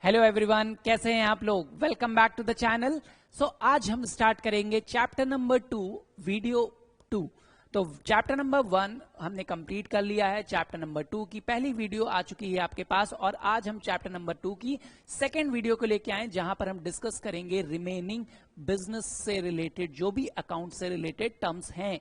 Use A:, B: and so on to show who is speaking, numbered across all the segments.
A: Hello everyone, कैसे हैं आप लोग। Welcome back to the channel. So आज हम स्टार्ट करेंगे चैप्टर नंबर 2 वीडियो 2। तो चैप्टर नंबर 1 हमने कंप्लीट कर लिया है। चैप्टर नंबर 2 की पहली वीडियो आ चुकी है आपके पास और आज हम चैप्टर नंबर 2 की सेकेंड वीडियो को लेके आए जहां पर हम डिस्कस करेंगे रिमेनिंग बिजनेस से रिलेटेड जो भी अकाउंट से रिलेटेड टर्म्स हैं।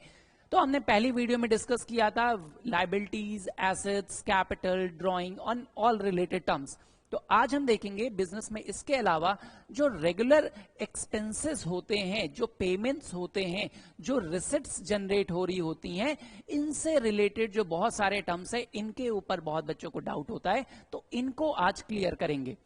A: तो हमने पहली वीडियो में डिस्कस किया था liabilities, assets, capital, drawing on all related terms. तो आज हम देखेंगे बिजनेस में इसके अलावा जो रेगुलर एक्सपेंसेस होते हैं, जो पेमेंट्स होते हैं, जो रिसिट्स जनरेट हो रही होती हैं, इनसे रिलेटेड जो बहुत सारे टर्म्स है, इनके ऊपर बहुत बच्चों को डाउट होता है। तो इनको आज क्लियर करेंगे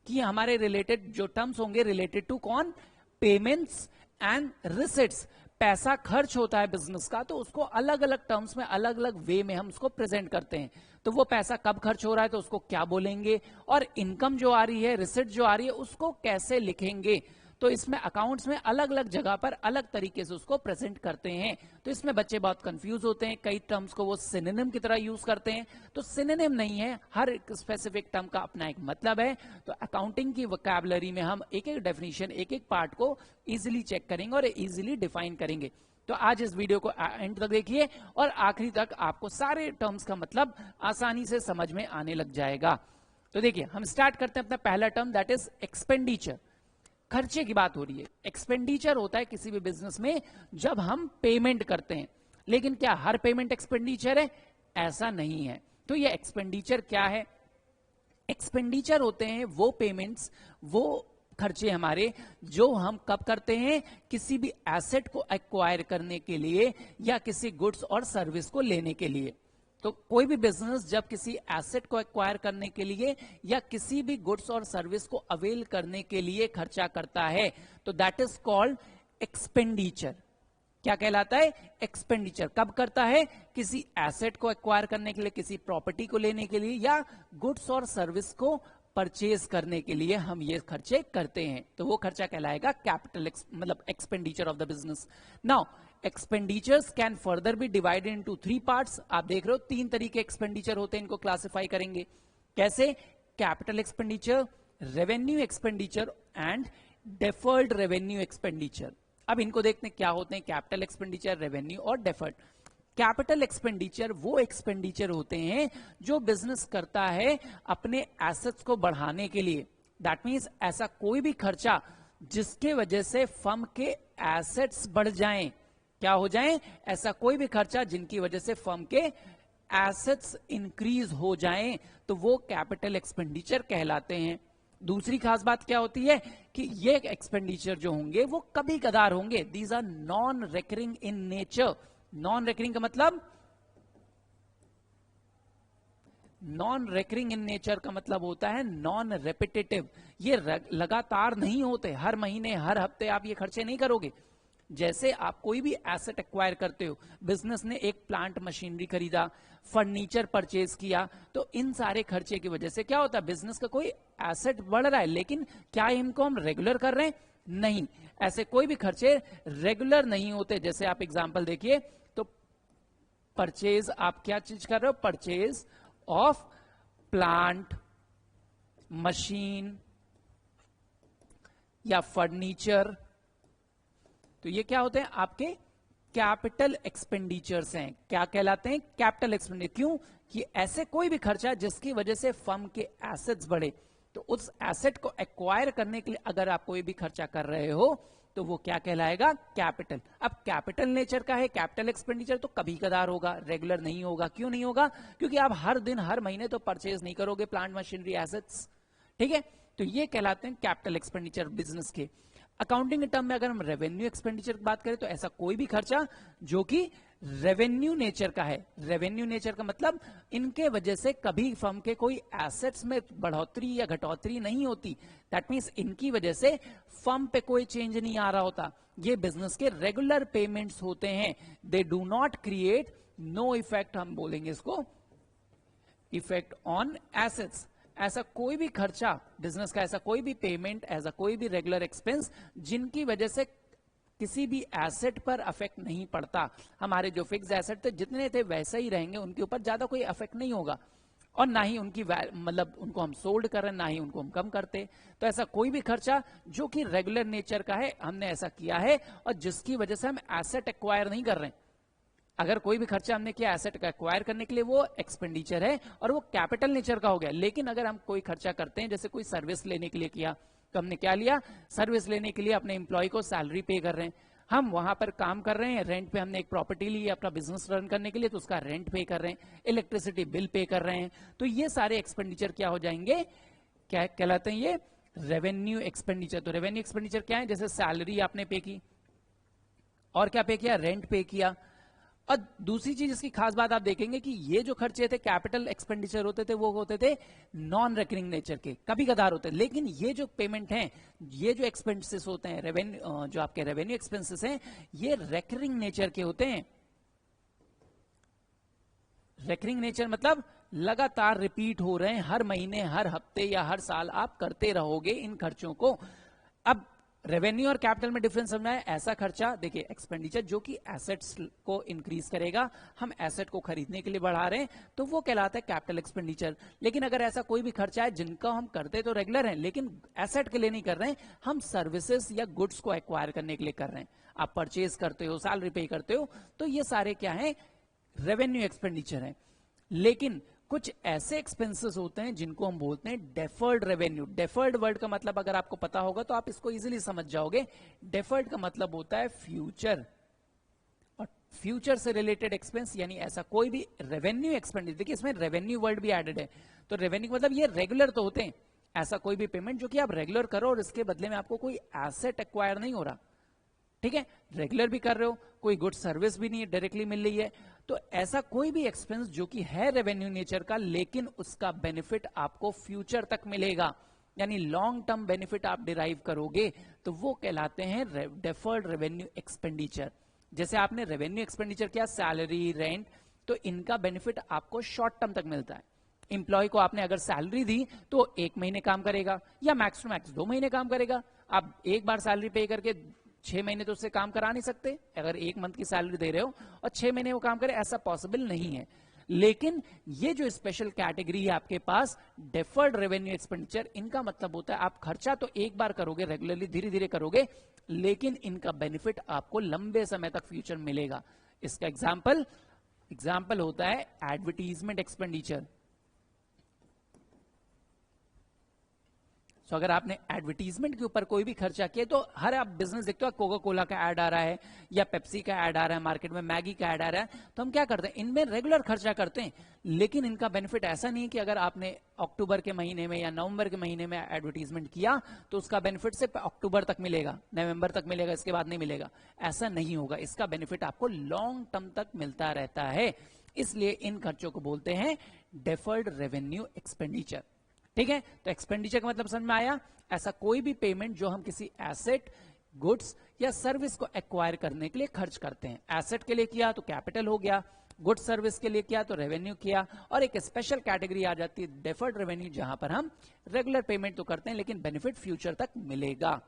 A: कि हमारे रिलेटेड जो टर्म्स होंगे रिलेटेड टू कौन, पेमेंट्स एंड रिसिट्स। पैसा खर्च होता है बिजनेस का तो उसको अलग अलग टर्म्स में अलग अलग वे में हम उसको प्रेजेंट करते हैं। तो वो पैसा कब खर्च हो रहा है तो उसको क्या बोलेंगे, और इनकम जो आ रही है, रिसिट जो आ रही है, उसको कैसे लिखेंगे। तो इसमें अकाउंट्स में अलग अलग जगह पर अलग तरीके से उसको प्रेजेंट करते हैं। तो इसमें बच्चे बहुत कंफ्यूज होते हैं, कई टर्म्स को वो सिनोनिम की तरह यूज करते हैं। तो सिनोनिम नहीं है, हर एक स्पेसिफिक टर्म का अपना एक मतलब है। तो अकाउंटिंग की वोकैबुलरी में हम एक एक डेफिनेशन, एक एक पार्ट को इजिली चेक करेंगे और इजिली डिफाइन करेंगे। तो आज इस वीडियो को एंड तक देखिए और आखिरी तक आपको सारे टर्म्स का मतलब आसानी से समझ में आने लग जाएगा। तो देखिए हम स्टार्ट करते हैं अपना पहला टर्म, दैट इज एक्सपेंडिचर। खर्चे की बात हो रही है। एक्सपेंडिचर होता है किसी भी बिजनेस में जब हम पेमेंट करते हैं, लेकिन क्या हर पेमेंट एक्सपेंडिचर है? ऐसा नहीं है। तो ये एक्सपेंडिचर क्या है? एक्सपेंडिचर होते हैं वो पेमेंट्स, वो खर्चे हमारे जो हम कब करते हैं, किसी भी एसेट को एक्वायर करने के लिए या किसी गुड्स और सर्विस को लेने के लिए। तो कोई भी बिजनेस जब किसी एसेट को एक्वायर करने के लिए या किसी भी गुड्स और सर्विस को अवेल करने के लिए खर्चा करता है तो दैट इज कॉल्ड एक्सपेंडिचर। क्या कहलाता है? एक्सपेंडिचर। कब करता है? किसी एसेट को एक्वायर करने के लिए, किसी प्रॉपर्टी को लेने के लिए या गुड्स और सर्विस को परचेज करने के लिए हम ये खर्चे करते हैं। तो वो खर्चा कहलाएगा कैपिटल मतलब expenditure of the business. Now expenditures can further be divided into 3 parts. आप देख रहे हो 3 तरीके एक्सपेंडिचर होते हैं, इनको क्लासिफाई करेंगे कैसे? Capital expenditure, revenue expenditure and deferred revenue expenditure. अब इनको देखते हैं क्या होते हैं कैपिटल एक्सपेंडिचर, रेवेन्यू और डेफर्ड। कैपिटल एक्सपेंडिचर वो एक्सपेंडिचर होते हैं जो बिजनेस करता है अपने एसेट्स को बढ़ाने के लिए। दैट मींस ऐसा कोई भी खर्चा जिसके वजह से फर्म के एसेट्स बढ़ जाएं। क्या हो जाएं? ऐसा कोई भी खर्चा जिनकी वजह से फर्म के एसेट्स इंक्रीज हो जाएं तो वो कैपिटल एक्सपेंडिचर कहलाते हैं। दूसरी खास बात क्या होती है कि ये एक्सपेंडिचर जो होंगे वो कभी कदार होंगे। These are non recurring in nature. Non recurring का मतलब, नॉन रेकरिंग इन नेचर का मतलब होता है नॉन रेपिटेटिव। ये लगातार नहीं होते, हर महीने हर हफ्ते आप ये खर्चे नहीं करोगे। जैसे आप कोई भी एसेट एक्वायर करते हो, बिजनेस ने एक प्लांट मशीनरी खरीदा, फर्नीचर परचेज किया, तो इन सारे खर्चे की वजह से क्या होता है, बिजनेस का कोई एसेट बढ़ रहा है, लेकिन क्या इनको हम रेगुलर कर रहे हैं? नहीं, ऐसे कोई भी खर्चे रेगुलर नहीं होते। जैसे आप एग्जांपल देखिए तो परचेज, आप क्या चीज कर रहे हो? परचेज ऑफ प्लांट, मशीन या फर्नीचर। तो ये क्या होते हैं? आपके कैपिटल एक्सपेंडिचर्स हैं। क्या कहलाते हैं? Capital expenditure. क्यों? कि ऐसे कोई भी खर्चा जिसकी वजह से फर्म के एसेट्स बढ़े, तो उस एसेट को एक्वायर करने के लिए अगर आप कोई भी खर्चा कर रहे हो तो वो क्या कहलाएगा? कैपिटल। अब कैपिटल नेचर का है कैपिटल एक्सपेंडिचर, तो कभी कदार होगा, रेगुलर नहीं होगा। क्यों नहीं होगा? क्योंकि आप हर दिन हर महीने तो परचेज नहीं करोगे प्लांट मशीनरी एसेट्स। ठीक है, तो ये कहलाते हैं कैपिटल एक्सपेंडिचर बिजनेस के। अकाउंटिंग के टर्म में अगर हम रेवेन्यू एक्सपेंडिचर की बात करें तो ऐसा कोई भी खर्चा जो कि रेवेन्यू नेचर का है। रेवेन्यू नेचर का मतलब इनके वजह से कभी फर्म के कोई एसेट्स में बढ़ोतरी या घटोतरी नहीं होती। दैट मींस इनकी वजह से फर्म पे कोई चेंज नहीं आ रहा होता। ये बिजनेस के रेगुलर पेमेंट्स होते हैं। They do not create no effect, हम बोलेंगे इसको इफेक्ट ऑन एसेट्स। ऐसा कोई भी खर्चा बिजनेस का, ऐसा कोई भी पेमेंट, ऐसा कोई भी रेगुलर एक्सपेंस जिनकी वजह से किसी भी एसेट पर अफेक्ट नहीं पड़ता। हमारे जो फिक्स एसेट थे जितने थे वैसे ही रहेंगे, उनके ऊपर ज्यादा कोई अफेक्ट नहीं होगा। और ना ही उनकी मतलब उनको हम सोल्ड कर रहे हैं, ना ही उनको हम कम करते। तो ऐसा कोई भी खर्चा जो कि रेगुलर नेचर का है हमने ऐसा किया है और जिसकी वजह से हम एसेट एक्वायर नहीं कर रहे हैं। अगर कोई भी खर्चा हमने किया एसेट का एक्वायर करने के लिए वो एक्सपेंडिचर है और वो कैपिटल नेचर का हो गया। लेकिन अगर हम कोई खर्चा करते हैं, जैसे कोई सर्विस लेने के लिए किया, तो हमने क्या लिया, सर्विस लेने के लिए अपने एम्प्लॉय को सैलरी पे कर रहे हैं, हम वहां पर काम कर रहे हैं, रेंट पे हमने एक प्रॉपर्टी ली है अपना बिजनेस रन करने के लिए, तो उसका रेंट पे कर रहे हैं, इलेक्ट्रिसिटी बिल पे कर रहे हैं, तो ये सारे एक्सपेंडिचर क्या हो जाएंगे, क्या कहलाते हैं, ये रेवेन्यू एक्सपेंडिचर। तो रेवेन्यू एक्सपेंडिचर क्या है, जैसे सैलरी आपने पे की और क्या पे किया, रेंट पे किया। और दूसरी चीज इसकी खास बात आप देखेंगे कि ये जो खर्चे थे कैपिटल एक्सपेंडिचर होते थे वो होते थे नॉन रेकरिंग नेचर के, कभी कदार होते हैं। लेकिन ये जो पेमेंट हैं, ये जो एक्सपेंसेस होते हैं, रेवेन्यू जो आपके रेवेन्यू एक्सपेंसेस हैं, ये रेकरिंग नेचर के होते हैं। रेकरिंग नेचर मतलब लगातार रिपीट हो रहे हैं, हर महीने, हर हफ्ते या हर साल आप करते रहोगे इन खर्चों को। अब रेवेन्यू और कैपिटल में डिफरेंस समझना है। ऐसा खर्चा देखिए, एक्सपेंडिचर जो कि एसेट्स को इंक्रीज करेगा, हम एसेट को खरीदने के लिए बढ़ा रहे हैं, तो वो कहलाता है कैपिटल एक्सपेंडिचर। लेकिन अगर ऐसा कोई भी खर्चा है जिनका हम करते तो रेगुलर है, लेकिन एसेट के लिए नहीं कर रहे हैं, हम सर्विसेज या गुड्स को एक्वायर करने के लिए कर रहे हैं, आप परचेज करते हो, सैलरी पे करते हो, तो ये सारे क्या है, रेवेन्यू एक्सपेंडिचर है। लेकिन कुछ ऐसे एक्सपेंसेस होते हैं जिनको हम बोलते हैं डेफर्ड रेवेन्यू। डेफर्ड वर्ड का मतलब अगर आपको पता होगा तो आप इसको इजीली समझ जाओगे। डेफर्ड का मतलब होता है फ्यूचर, और फ्यूचर से रिलेटेड एक्सपेंस, यानी ऐसा कोई भी रेवेन्यू एक्सपेंडिचर, देखिए इसमें रेवेन्यू वर्ड भी एडेड है, तो रेवेन्यू मतलब ये रेगुलर तो होते हैं, ऐसा कोई भी पेमेंट जो कि आप रेगुलर करो और इसके बदले में आपको कोई एसेट एक्वायर नहीं हो रहा, ठीक है, रेगुलर भी कर रहे हो, कोई गुड सर्विस भी नहीं है, डायरेक्टली मिल रही है, तो ऐसा कोई भी एक्सपेंस जो कि है रेवेन्यू नेचर का, लेकिन उसका बेनिफिट आपको फ्यूचर तक मिलेगा, यानी लॉन्ग टर्म बेनिफिट आप डिराइव करोगे, तो वो कहलाते हैं डेफर्ड रेवेन्यू एक्सपेंडिचर। जैसे आपने रेवेन्यू एक्सपेंडिचर किया, सैलरी, रेंट, तो इनका बेनिफिट आपको शॉर्ट टर्म तक मिलता है। इंप्लॉय को आपने अगर सैलरी दी तो 1 महीने काम करेगा या मैक्स टू मैक्स 2 महीने काम करेगा। आप एक बार सैलरी पे करके 6 महीने तो उससे काम करा नहीं सकते। अगर 1 मंथ की सैलरी दे रहे हो और 6 महीने वो काम करे, ऐसा पॉसिबल नहीं है। लेकिन ये जो स्पेशल कैटेगरी है आपके पास, डेफर्ड रेवेन्यू एक्सपेंडिचर, इनका मतलब होता है आप खर्चा तो एक बार करोगे, रेगुलरली धीरे धीरे करोगे, लेकिन इनका बेनिफिट आपको लंबे समय तक फ्यूचर मिलेगा। इसका एग्जाम्पल होता है एडवर्टीजमेंट एक्सपेंडिचर। अगर आपने एडवर्टीजमेंट के ऊपर कोई भी खर्चा किया, तो हर आप बिजनेस देखते हो, कोका कोला का ऐड आ रहा है या पेप्सी का ऐड आ रहा है, मार्केट में मैगी का ऐड आ रहा है, तो हम क्या करते हैं, इनमें रेगुलर खर्चा करते हैं, लेकिन इनका बेनिफिट ऐसा नहीं है कि अगर आपने अक्टूबर के महीने में या नवंबर के महीने में एडवर्टीजमेंट किया तो उसका बेनिफिट सिर्फ अक्टूबर तक मिलेगा, नवंबर तक मिलेगा, इसके बाद नहीं मिलेगा, ऐसा नहीं होगा। इसका बेनिफिट आपको लॉन्ग टर्म तक मिलता रहता है, इसलिए इन खर्चों को बोलते हैं डेफर्ड रेवेन्यू एक्सपेंडिचर। ठीक है, तो एक्सपेंडिचर का मतलब समझ में आया, ऐसा कोई भी पेमेंट जो हम किसी एसेट, गुड्स या सर्विस को एक्वायर करने के लिए खर्च करते हैं। एसेट के लिए किया तो कैपिटल हो गया, गुड सर्विस के लिए किया तो रेवेन्यू किया, और एक स्पेशल कैटेगरी आ जाती है डेफर्ड रेवेन्यू, जहां पर हम रेगुलर पेमेंट तो करते हैं लेकिन बेनिफिट फ्यूचर तक मिलेगा।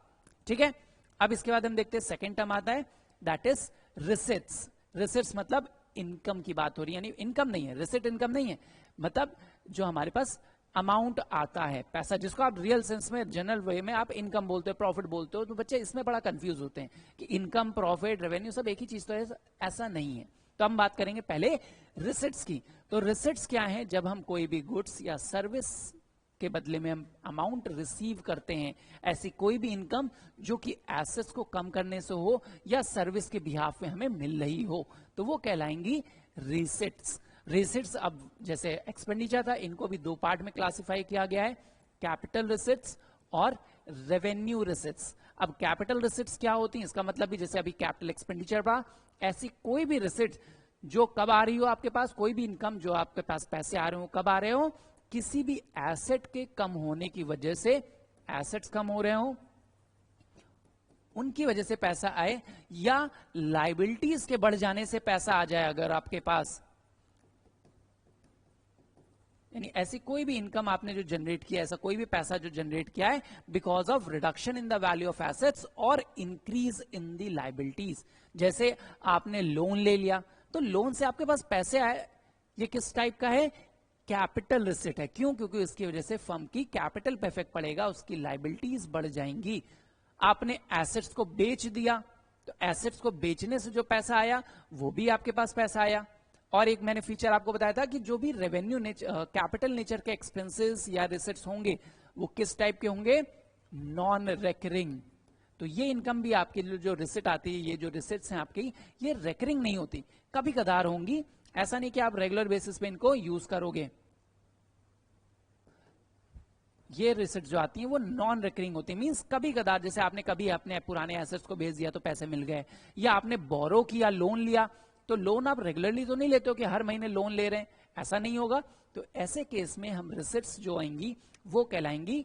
A: ठीक है, अब इसके बाद हम देखते हैं सेकेंड टर्म आता है, दैट इज रिसिट्स। रिसिट्स मतलब इनकम की बात हो रही है, यानी इनकम नहीं है, रिसिट इनकम नहीं है, मतलब जो हमारे पास अमाउंट आता है, पैसा, जिसको आप रियल सेंस में, जनरल वे में आप इनकम बोलते हो, प्रॉफिट बोलते हो, तो बच्चे इसमें बड़ा कंफ्यूज होते हैं कि इनकम, प्रॉफिट, रेवेन्यू सब एक ही चीज तो है, ऐसा नहीं है। तो हम बात करेंगे पहले रिसिट्स की। तो रिसिट्स क्या है, जब हम कोई भी गुड्स या सर्विस के बदले में हम अमाउंट रिसीव करते हैं, ऐसी कोई भी इनकम जो कि एसेट्स को कम करने से हो या सर्विस के बिहाफ में हमें मिल रही हो, तो वो कहलाएंगी रिसिट्स। रिसिट्स, अब जैसे एक्सपेंडिचर था, इनको भी 2 पार्ट में क्लासिफाई किया गया है, कैपिटल रिसिट्स और रेवेन्यू रिसिट्स। अब कैपिटल रिसिट्स क्या होती हैं, इसका मतलब भी जैसे अभी कैपिटल एक्सपेंडिचर था, ऐसी कोई भी रिसिट्स जो कब आ रही हो आपके पास, कोई भी इनकम जो आपके पास पैसे आ रहे हो, कब आ रहे हो, किसी भी एसेट के कम होने की वजह से, एसेट्स कम हो रहे हो उनकी वजह से पैसा आए, या लाइबिलिटीज के बढ़ जाने से पैसा आ जाए अगर आपके पास, यानी ऐसी कोई भी इनकम आपने जो जनरेट किया, ऐसा कोई भी पैसा जो जनरेट किया है because of reduction in the value of assets और इंक्रीज इन द लाइबिलिटीज। जैसे आपने लोन ले लिया, तो लोन से आपके पास पैसे आए, ये किस टाइप का है, कैपिटल रिसिट है। क्यों? क्योंकि इसकी वजह से फर्म की कैपिटल पे इफेक्ट पड़ेगा, उसकी लाइबिलिटीज बढ़ जाएंगी। आपने एसेट्स को बेच दिया, तो एसेट्स को बेचने से जो पैसा आया वो भी आपके पास पैसा आया। और एक मैंने फीचर आपको बताया था कि जो भी रेवेन्यू कैपिटल नेचर के एक्सपेंसेस या रिसिट्स होंगे वो किस टाइप के होंगे? Non recurring. तो ये इनकम भी आपकी जो रिसिट आती है, ये जो रिसिट्स हैं आपकी, ये रेकरिंग नहीं होती, कभी कदार होंगी। ऐसा नहीं कि आप रेगुलर बेसिस पे इनको यूज करोगे। ये रिसिट जो आती है वो नॉन रिकरिंग होती है, मींस कभी कदार, जैसे आपने कभी अपने पुराने एसेट्स को बेच दिया तो पैसे मिल गए, या आपने बोरो किया, लोन लिया, तो लोन आप रेगुलरली तो नहीं लेते हो कि हर महीने लोन ले रहे हैं, ऐसा नहीं होगा। तो ऐसे केस में हम रिसिट्स जो आएंगी वो कहलाएंगी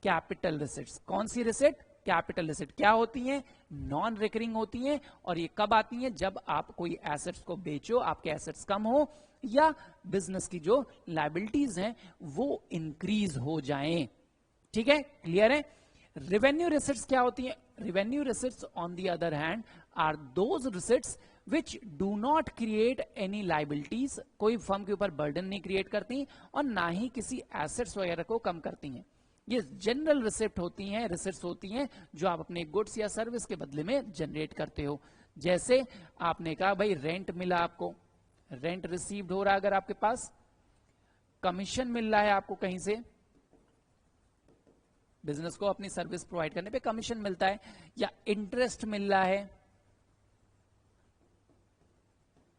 A: कैपिटल रिसिट्स। कौन सी रिसिट? Capital receipt. क्या होती हैं? नॉन रिकरिंग होती हैं। और ये कब आती हैं? जब आप कोई एसेट्स को बेचो, आपके एसेट्स कम हो, या बिजनेस की जो लायबिलिटीज हैं वो इंक्रीज हो जाएं। ठीक है, क्लियर है? रेवेन्यू रिसिट्स क्या होती है? Revenue receipts on the other hand are those receipts which do not create any liabilities, कोई फर्म के ऊपर बर्डन नहीं क्रिएट करती और ना ही किसी एसेट्स वगैरह को कम करती हैं। ये जनरल रिसिप्ट होती हैं, रिसिट्स होती हैं जो आप अपने गुड्स या सर्विस के बदले में जनरेट करते हो। जैसे आपने कहा भाई रेंट मिला आपको, रेंट रिसीव्ड हो रहा है अगर आपके पास, कमीशन मिल रहा है आपको कहीं से, बिजनेस को अपनी सर्विस प्रोवाइड करने पे कमीशन मिलता है, या इंटरेस्ट मिल रहा है,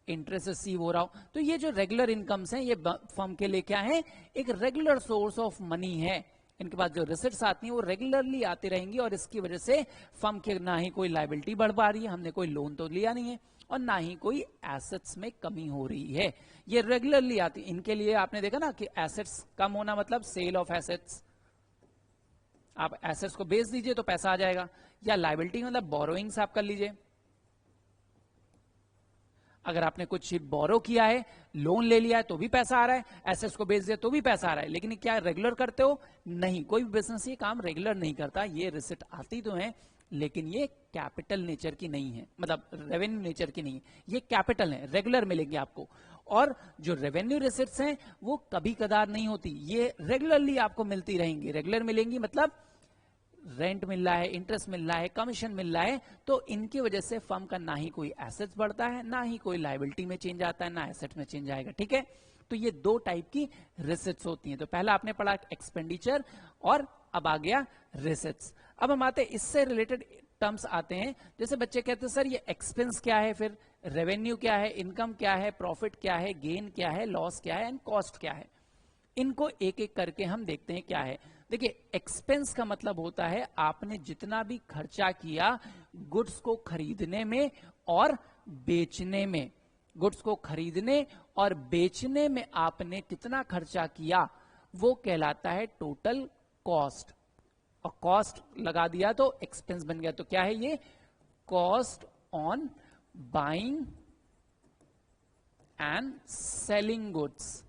A: इंटरेस्ट रिसीव हो रहा हो, तो ये जो रेगुलर इनकम्स हैं ये फर्म के लिए क्या है? एक रेगुलर सोर्स ऑफ मनी है। इनके पास जो रिसिट्स आती हैं वो रेगुलरली आती रहेंगी और इसकी वजह से फर्म के ना ही कोई लायबिलिटी बढ़ पा रही है, हमने कोई लोन तो लिया नहीं है, और ना ही कोई एसेट्स में कमी हो रही है, ये रेगुलरली आती। इनके लिए आपने देखा ना कि एसेट्स कम होना मतलब सेल ऑफ एसेट्स, आप एसेट्स को बेच दीजिए तो पैसा आ जाएगा, या लायबिलिटी मतलब बोरोइंग्स आप कर लीजिए, अगर आपने कुछ बोरो किया है, लोन ले लिया है तो भी पैसा आ रहा है, एसेट्स को बेच दिया तो भी पैसा आ रहा है। लेकिन क्या रेगुलर करते हो? नहीं, कोई भी बिजनेस ये काम रेगुलर नहीं करता। ये रिसिट आती तो है लेकिन ये कैपिटल नेचर की नहीं है, मतलब रेवेन्यू नेचर की नहीं है, ये कैपिटल है, रेगुलर मिलेंगे आपको। और जो रेवेन्यू रिसिट्स हैं वो कभी कदार नहीं होती, ये रेगुलरली आपको मिलती रहेंगी। रेगुलर मिलेंगी मतलब रेंट मिल रहा है, इंटरेस्ट मिल रहा है, कमीशन मिल रहा है, तो इनकी वजह से फर्म का ना ही कोई एसेट्स बढ़ता है, ना ही कोई लायबिलिटी में चेंज आता है, ना एसेट्स में चेंज आएगा। ठीक है, तो ये दो टाइप की रिसिट्स होती हैं। तो पहला आपने पढ़ा एक्सपेंडिचर और अब आ गया रिसिट्स। अब हम आते हैं इससे रिलेटेड टर्म्स आते हैं, जैसे बच्चे कहते हैं सर ये एक्सपेंस क्या है, फिर रेवेन्यू क्या है, इनकम क्या है, प्रॉफिट क्या है, गेन क्या है, लॉस क्या है एंड कॉस्ट क्या है। इनको एक एक करके हम देखते हैं क्या है। देखिए, एक्सपेंस का मतलब होता है आपने जितना भी खर्चा किया गुड्स को खरीदने में और बेचने में, गुड्स को खरीदने और बेचने में आपने कितना खर्चा किया वो कहलाता है टोटल कॉस्ट। और कॉस्ट लगा दिया तो एक्सपेंस बन गया। तो क्या है ये? Cost on buying and selling goods.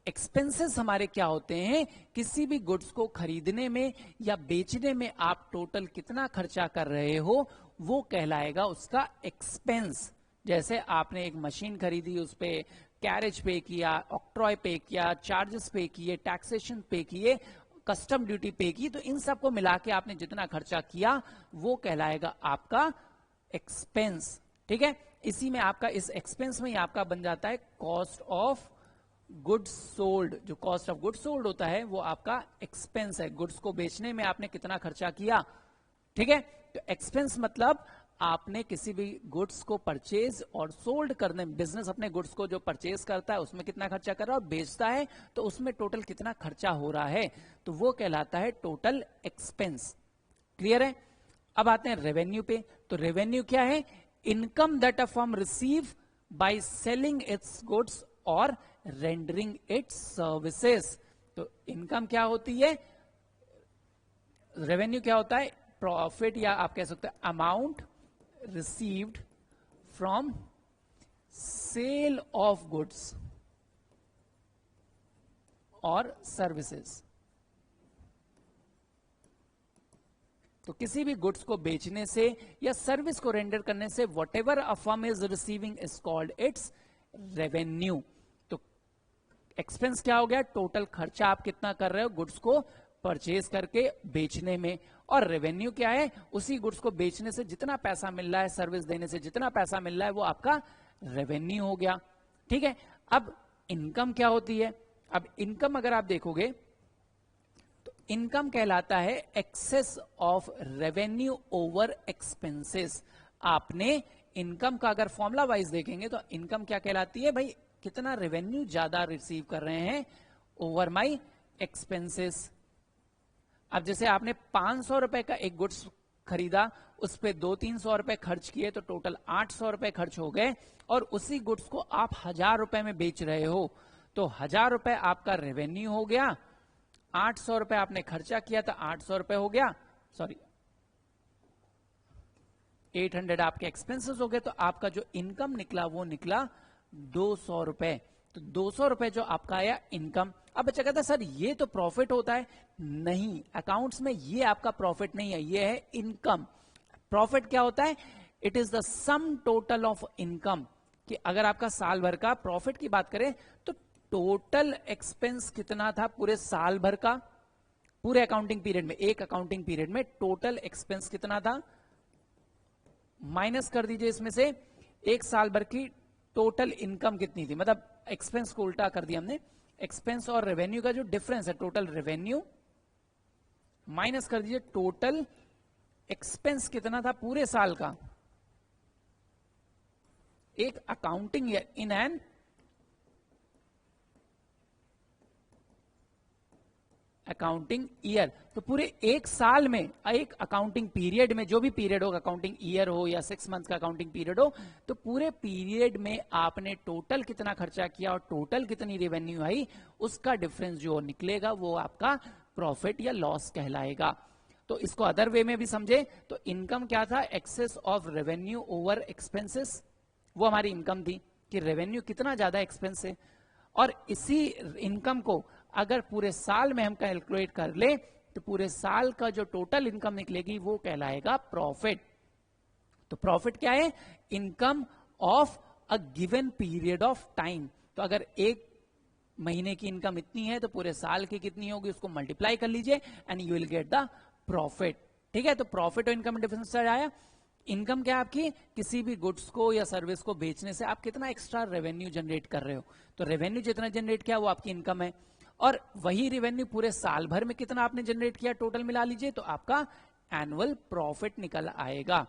A: Expenses हमारे क्या होते हैं? किसी भी गुड्स को खरीदने में या बेचने में आप टोटल कितना खर्चा कर रहे हो वो कहलाएगा उसका एक्सपेंस। जैसे आपने एक मशीन खरीदी, उस पे कैरेज पे किया, ऑक्ट्रॉय पे किया, चार्जेस पे किए, टैक्सेशन पे किए, कस्टम ड्यूटी पे की, तो इन सबको मिला के आपने जितना खर्चा किया वो कहलाएगा आपका एक्सपेंस। ठीक है, इसी में आपका, इस एक्सपेंस में ही आपका बन जाता है कॉस्ट ऑफ गुड्स सोल्ड। जो कॉस्ट ऑफ गुड्स सोल्ड होता है वो आपका एक्सपेंस है, गुड्स को बेचने में आपने कितना खर्चा किया। ठीक है, तो एक्सपेंस मतलब आपने किसी भी गुड्स को परचेज और सोल्ड करने में, बिजनेस अपने गुड्स को जो परचेज करता है उसमें कितना खर्चा कर रहा है और बेचता है तो उसमें टोटल कितना खर्चा हो रहा है, तो वो कहलाता है टोटल एक्सपेंस। क्लियर है? अब आते हैं रेवेन्यू पे। तो रेवेन्यू क्या है? Income that a firm receive by selling it's goods और रेंडरिंग इट्स सर्विसेज। तो इनकम क्या होती है? रेवेन्यू क्या होता है? प्रॉफिट, या आप कह सकते हैं amount received from sale of goods और सर्विसेज। तो किसी भी गुड्स को बेचने से या सर्विस को रेंडर करने से what ever a firm is receiving is called its revenue. तो एक्सपेंस क्या हो गया, टोटल खर्चा आप कितना कर रहे हो गुड्स को परचेज करके बेचने में, और रेवेन्यू क्या है, उसी गुड्स को बेचने से जितना पैसा मिल रहा है, सर्विस देने से जितना पैसा मिल रहा है, वो आपका रेवेन्यू हो गया। ठीक है, अब इनकम क्या होती है, अब इनकम अगर आप देखोगे तो इनकम कहलाता है excess of revenue over expenses. आपने इनकम का अगर फॉर्मूला वाइज देखेंगे तो इनकम क्या कहलाती है, भाई कितना रेवेन्यू ज्यादा रिसीव कर रहे हैं ओवर माई एक्सपेंसेस। अब जैसे आपने 500 रुपए का एक गुड्स खरीदा, उस पे 200-300 रुपए खर्च किए तो टोटल 800 रुपए खर्च हो गए, और उसी गुड्स को आप 1000 रुपए में बेच रहे हो, तो 1000 रुपए आपका रेवेन्यू हो गया, 800 रुपए आपने खर्चा किया तो 800 रुपए हो गया, सॉरी 800 आपके एक्सपेंसेस हो गए, तो आपका जो इनकम निकला वो निकला 200 रुपए। तो 200 रुपए जो आपका आया इनकम। अब बच्चा कहता है सर ये तो प्रॉफिट होता है, नहीं, अकाउंट्स में ये आपका प्रॉफिट नहीं है, ये है इनकम। प्रॉफिट क्या होता है, it is the sum total of income, कि अगर आपका साल भर का प्रॉफिट की बात करें तो टोटल एक्सपेंस कितना था पूरे साल भर का, पूरे अकाउंटिंग पीरियड में, एक अकाउंटिंग पीरियड में टोटल एक्सपेंस कितना था, माइनस कर दीजिए इसमें से एक साल भर की टोटल इनकम कितनी थी, मतलब एक्सपेंस को उल्टा कर दिया हमने, एक्सपेंस और रेवेन्यू का जो डिफरेंस है, टोटल रेवेन्यू माइनस कर दीजिए टोटल एक्सपेंस कितना था पूरे साल का, एक accounting year, in an accounting year. तो पूरे एक साल में, एक अकाउंटिंग पीरियड में, जो भी पीरियड हो, अकाउंटिंग ईयर हो या 6 मंथ्स का अकाउंटिंग पीरियड हो, तो पूरे पीरियड में आपने टोटल कितना खर्चा किया और टोटल कितनी रेवेन्यू आई, उसका डिफरेंस जो निकलेगा वो आपका प्रॉफिट या लॉस कहलाएगा। तो इसको अदर वे में भी समझे तो इनकम क्या था, excess of revenue over expenses, वो हमारी इनकम थी कि रेवेन्यू कितना ज्यादा एक्सपेंस है, और इसी इनकम को अगर पूरे साल में हम कैलकुलेट कर ले तो पूरे साल का जो टोटल इनकम निकलेगी वो कहलाएगा प्रॉफिट। तो प्रॉफिट क्या है, income of a given period of time. तो अगर एक महीने की इनकम इतनी है तो पूरे साल की कितनी होगी, उसको मल्टीप्लाई कर लीजिए and you will get the profit. ठीक है, तो प्रॉफिट और इनकम में डिफरेंस आया। इनकम क्या आपकी, किसी भी गुड्स को या सर्विस को बेचने से आप कितना एक्स्ट्रा रेवेन्यू जनरेट कर रहे हो, तो रेवेन्यू जितना जनरेट किया वो आपकी इनकम है, और वही रेवेन्यू पूरे साल भर में कितना आपने जनरेट किया टोटल मिला लीजिए तो आपका एनुअल प्रॉफिट निकल आएगा।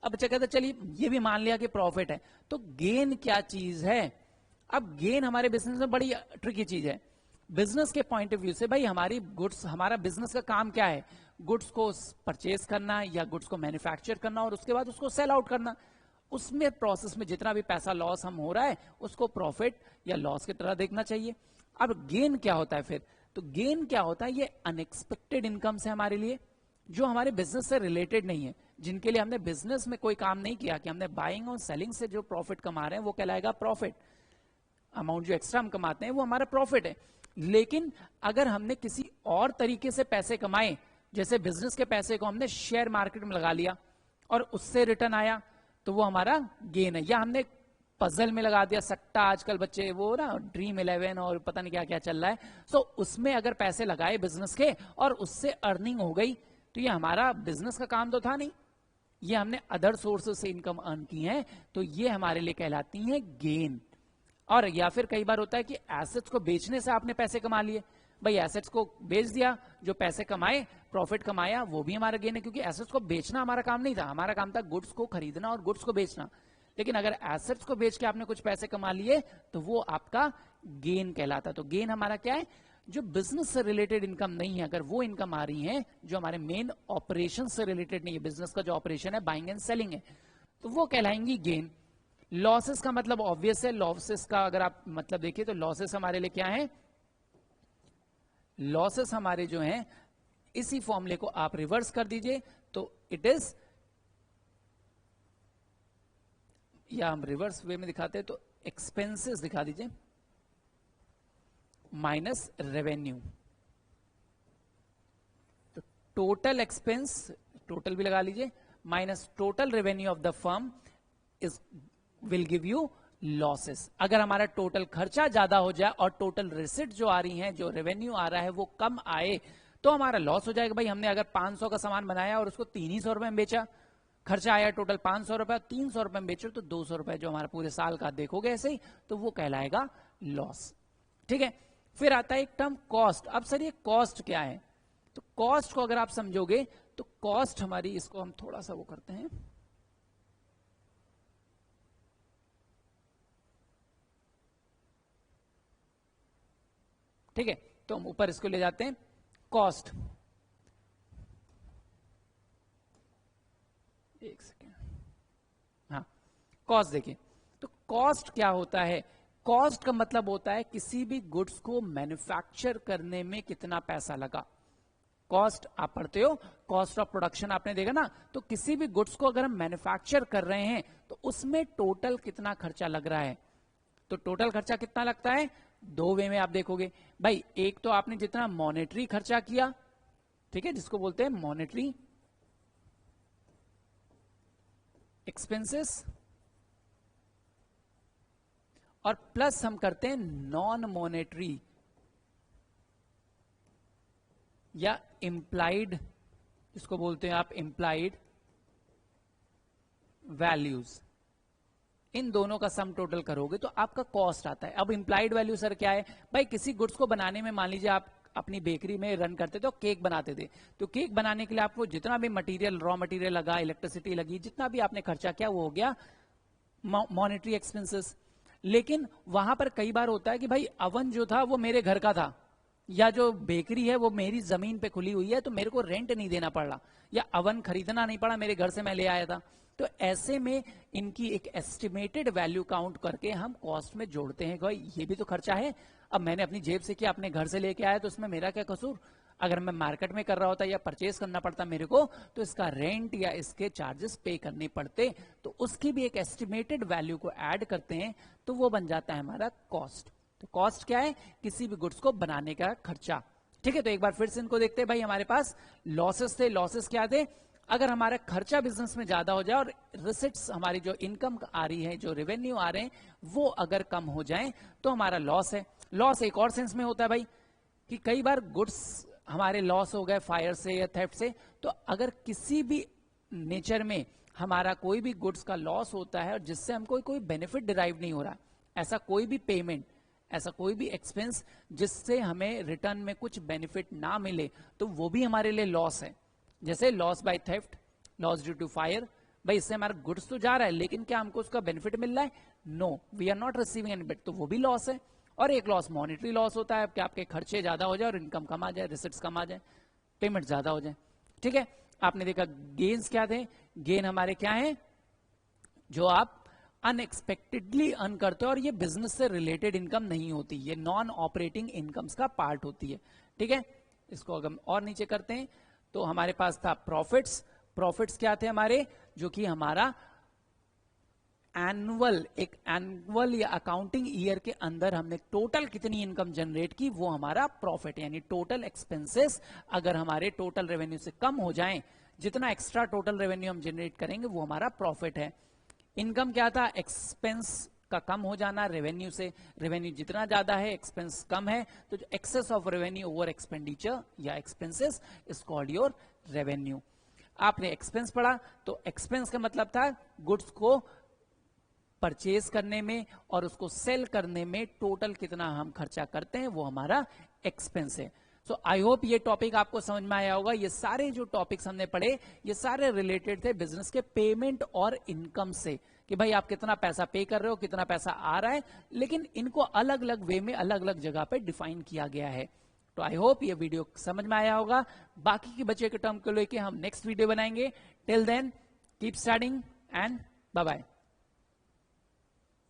A: अब बच्चा कहता चलिए ये भी मान लिया कि प्रॉफिट है, तो गेन क्या चीज है। अब गेन हमारे बिजनेस में बड़ी ट्रिकी चीज है। बिजनेस के पॉइंट ऑफ व्यू से भाई हमारी गुड्स, हमारा बिजनेस का काम क्या है, गुड्स को परचेज करना या गुड्स को मैन्युफैक्चर करना और उसके बाद उसको सेल आउट करना। उसमें प्रोसेस में जितना भी पैसा लॉस हम हो रहा है उसको प्रॉफिट या लॉस की तरह देखना चाहिए। अब गेन क्या होता है फिर, तो गेन क्या होता है, ये अनएक्सपेक्टेड इनकम है हमारे लिए, जो हमारे बिजनेस से रिलेटेड नहीं है, जिनके लिए हमने बिजनेस में कोई काम नहीं किया, कि हमने बाइंग और सेलिंग से जो प्रॉफिट कमा रहे हैं वो कहलाएगा प्रॉफिट। अमाउंट जो एक्स्ट्रा हम कमाते हैं वो हमारा प्रॉफिट है। लेकिन अगर हमने किसी और तरीके से पैसे कमाए, जैसे बिजनेस के पैसे को हमने शेयर मार्केट में लगा लिया और उससे रिटर्न आया, तो वो हमारा गेन है। या हमने पजल में लगा दिया, सट्टा, आजकल बच्चे वो ना ड्रीम 11 और पता नहीं क्या क्या चल रहा है, सो उसमें अगर पैसे लगाए बिजनेस के और उससे अर्निंग हो गई, तो ये हमारा बिजनेस का काम तो था नहीं, ये हमने अदर सोर्सेस से इनकम अर्न की है, तो ये हमारे लिए कहलाती है गेन। और या फिर कई बार होता है कि एसेट्स को बेचने से आपने पैसे कमा लिए, भाई एसेट्स को बेच दिया, जो पैसे कमाए, प्रॉफिट कमाया, वो भी हमारा गेन है, क्योंकि एसेट्स को बेचना हमारा काम नहीं था, हमारा काम था गुड्स को खरीदना और गुड्स को बेचना। लेकिन अगर एसेट्स को बेच के आपने कुछ पैसे कमा लिए तो वो आपका गेन कहलाता है। तो गेन हमारा क्या है, जो बिजनेस से रिलेटेड इनकम नहीं है, अगर वो इनकम आ रही है जो हमारे मेन ऑपरेशन से रिलेटेड नहीं है, बिजनेस का जो ऑपरेशन है बाइंग एंड सेलिंग है, तो वो कहलाएंगी गेन। लॉसेस का मतलब ऑब्वियस है, लॉसेस का अगर आप मतलब देखिए तो लॉसेस हमारे लिए क्या है, लॉसेस हमारे जो हैं, इसी फॉर्मूले को आप रिवर्स कर दीजिए तो इट इज, या हम रिवर्स वे में दिखाते हैं तो एक्सपेंसेस दिखा दीजिए माइनस रेवेन्यू। तो टोटल एक्सपेंस, टोटल भी लगा लीजिए, minus total revenue of the firm is will give you losses. अगर हमारा टोटल खर्चा ज्यादा हो जाए और टोटल रिसिट जो आ रही है, जो रेवेन्यू आ रहा है वो कम आए, तो हमारा लॉस हो जाएगा। भाई हमने अगर 500 का सामान बनाया और उसको 300 रुपए में बेचा, खर्चा आया टोटल 500 रुपए, 300 रुपए में बेचो तो 200 रुपए जो हमारा पूरे साल का देखोगे ऐसे ही, तो वो कहलाएगा लॉस। ठीक है, फिर आता है एक टर्म कॉस्ट। अब सर ये कॉस्ट क्या है? तो कॉस्ट को अगर आप समझोगे तो कॉस्ट हमारी, इसको हम थोड़ा सा वो करते हैं, ठीक है, तो हम ऊपर इसको ले जाते हैं कॉस्ट। एक सेकेंड, हाँ कॉस्ट देखिए, तो कॉस्ट क्या होता है? कॉस्ट का मतलब होता है किसी भी गुड्स को मैन्युफैक्चर करने में कितना पैसा लगा। कॉस्ट आप पढ़ते हो, कॉस्ट ऑफ प्रोडक्शन आपने देखा ना, तो किसी भी गुड्स को अगर हम मैन्युफैक्चर कर रहे हैं तो उसमें टोटल कितना खर्चा लग रहा है। तो टोटल खर्चा कितना लगता है? दो वे में आप देखोगे भाई, एक तो आपने जितना मॉनेटरी खर्चा किया, ठीक है, जिसको बोलते हैं मॉनेटरी एक्सपेंसेस, और प्लस हम करते हैं नॉन मॉनेटरी या इम्प्लाइड, इसको बोलते हैं आप इम्प्लाइड वैल्यूज। इन दोनों का सम टोटल करोगे तो आपका कॉस्ट आता है। अब इम्प्लाइड वैल्यू सर क्या है? भाई किसी गुड्स को बनाने में, मान लीजिए आप अपनी बेकरी में रन करते थे, केक बनाते थे, तो केक बनाने के लिए आपको जितना भी मटेरियल, रॉ मटेरियल लगा, इलेक्ट्रिसिटी लगी, जितना भी आपने खर्चा किया वो हो गया मॉनेटरी एक्सपेंसेस। लेकिन वहां पर कई बार होता है कि भाई अवन जो था वो मेरे घर का था, या जो बेकरी है वो मेरी जमीन पे खुली हुई है, तो मेरे को रेंट नहीं देना पड़ रहा, या अवन खरीदना नहीं पड़ा, मेरे घर से मैं ले आया था। तो ऐसे में इनकी एक एस्टिमेटेड वैल्यू काउंट करके हम कॉस्ट में जोड़ते हैं। भाई ये भी तो खर्चा है, अब मैंने अपनी जेब से किया, अपने घर से लेके आया, तो उसमें मेरा क्या कसूर? अगर मैं मार्केट में कर रहा होता या परचेज करना पड़ता मेरे को, तो इसका रेंट या इसके चार्जेस पे करने पड़ते, तो उसकी भी एक एस्टिमेटेड वैल्यू को ऐड करते हैं, तो वो बन जाता है हमारा कॉस्ट। तो कॉस्ट क्या है? किसी भी गुड्स को बनाने का खर्चा। ठीक है, तो एक बार फिर से इनको देखते हैं। भाई हमारे पास लॉसेस थे, लॉसेस क्या थे? अगर हमारा खर्चा बिजनेस में ज्यादा हो जाए और रिसिट्स, हमारी जो इनकम आ रही है, जो रेवेन्यू आ रहे हैं, वो अगर कम हो जाए तो हमारा लॉस है। लॉस एक और सेंस में होता है भाई, कि कई बार गुड्स हमारे लॉस हो गए फायर से या थेफ्ट से, तो अगर किसी भी नेचर में हमारा कोई भी गुड्स का लॉस होता है और जिससे हमको कोई बेनिफिट डिराइव नहीं हो रहा, ऐसा कोई भी पेमेंट, ऐसा कोई भी एक्सपेंस जिससे हमें रिटर्न में कुछ बेनिफिट ना मिले, तो वो भी हमारे लिए लॉस है। जैसे loss by theft, loss due to fire, भाई इससे हमारा गुड्स तो जा रहा है लेकिन क्या हमको उसका बेनिफिट मिल रहा है? No, we are not receiving any benefit, तो वो भी लॉस है। और एक लॉस मॉनेटरी लॉस होता है कि आपके खर्चे ज्यादा हो जाए और इनकम कम आ जाए, रिसिट्स कम आ जाए, पेमेंट ज्यादा हो जाए। ठीक है, आपने देखा गेन्स क्या थे? गेन हमारे क्या है? जो आप अनएक्सपेक्टेडली अर्न करते हो, और ये बिजनेस से रिलेटेड इनकम नहीं होती, ये नॉन ऑपरेटिंग इनकम्स का पार्ट होती है। ठीक है, इसको अगर हम और नीचे करते हैं तो हमारे पास था प्रॉफिट्स। प्रॉफिट्स क्या थे हमारे? जो कि हमारा एनुअल, एक एनुअल या अकाउंटिंग ईयर के अंदर हमने टोटल कितनी इनकम जनरेट की, वो हमारा प्रॉफिट। यानी टोटल एक्सपेंसेस अगर हमारे टोटल रेवेन्यू से कम हो जाएं, जितना एक्स्ट्रा टोटल रेवेन्यू हम जनरेट करेंगे वो हमारा प्रॉफिट है। इनकम क्या था? एक्सपेंस का कम हो जाना रेवेन्यू से। रेवेन्यू जितना ज्यादा है, एक्सपेंस कम है, तो जो excess of revenue over expenditure या expenses is called your revenue. आपने एक्सपेंस पढ़ा, तो एक्सपेंस का मतलब था गुड्स को परचेज करने में और उसको सेल करने में टोटल कितना हम खर्चा करते हैं, वो हमारा एक्सपेंस है। सो आई होप ये टॉपिक आपको समझ में आया होगा। ये सारे जो टॉपिक्स हमने पढ़े, ये सारे रिलेटेड थे बिजनेस के पेमेंट और इनकम से, कि भाई आप कितना पैसा पे कर रहे हो, कितना पैसा आ रहा है, लेकिन इनको अलग अलग वे में अलग अलग जगह पे डिफाइन किया गया है। तो आई होप ये वीडियो समझ में आया होगा। बाकी के बचे के टर्म को लेके हम नेक्स्ट वीडियो बनाएंगे। Till then keep studying and bye bye.